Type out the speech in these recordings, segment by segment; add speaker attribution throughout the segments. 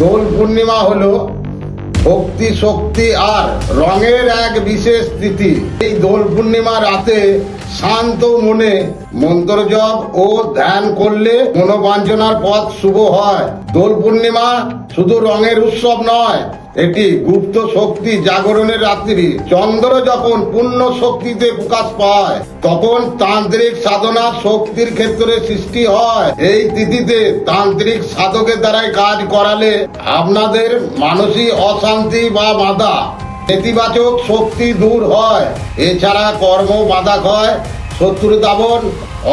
Speaker 1: দোল পূর্ণিমা হলো ভক্তি, শক্তি আর রঙের এক বিশেষ তিথি। এই দোল পূর্ণিমা রাতে শান্ত মনে মন্ত্র জপ ও ধ্যান করলে মনোবাঞ্ছনার পথ শুভ হয়। দোল পূর্ণিমা শুধু রঙের উৎসব নয়, এটি গুপ্ত শক্তি জাগরণের রাত্রি। চন্দ্র যখন পূর্ণ শক্তিতে প্রকাশ পায় তখন তান্ত্রিক সাধনা শক্তির ক্ষেত্রে সৃষ্টি হয়। এই তিথিতে তান্ত্রিক সাধকের দ্বারাই কাজ করালে আপনাদের মানসিক অশান্তি বা বাধা নেতিবাচক শক্তি দূর হয়। এছাড়া কর্ম বাধা হয়, শত্রু দাবন,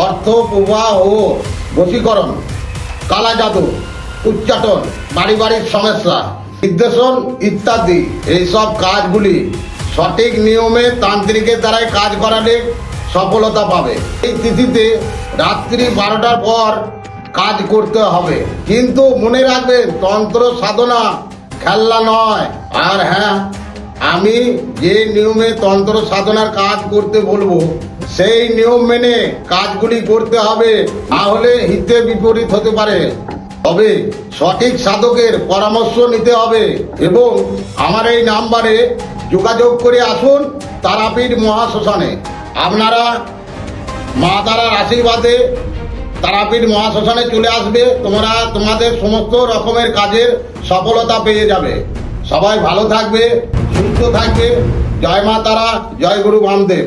Speaker 1: অর্থ প্রবাহ ও বশীকরণ, কালা জাদু, উচ্চাটন, পারিবারিক সমস্যা, নির্দেশন ইত্যাদি এইসব কাজগুলি সঠিক নিয়মে তান্ত্রিকের দ্বারাই কাজ করালে সফলতা পাবে। এই তিথিতে রাত্রি 12টার পর কাজ করতে হবে, কিন্তু মনে রাখবেন তন্ত্র সাধনা খেলনা নয়। আর হ্যাঁ, আমি যে নিয়মে তন্ত্র সাধনার কাজ করতে বলবো সেই নিয়ম মেনে কাজগুলি করতে হবে, না হলে হিতে বিপরীত হতে পারে। তবে সঠিক সাধকের পরামর্শ নিতে হবে এবং আমার এই নাম্বারে যোগাযোগ করে আসুন তারাপীঠ মহাশ্মশানে। আপনারা মা তারার আশীর্বাদে তারাপীঠ মহাশ্মশানে চলে আসবে, তোমরা তোমাদের সমস্ত রকমের কাজের সফলতা পেয়ে যাবে। সবাই ভালো থাকবে, সুস্থ থাকবে। জয় মা তারা, জয় গুরু বামদেব।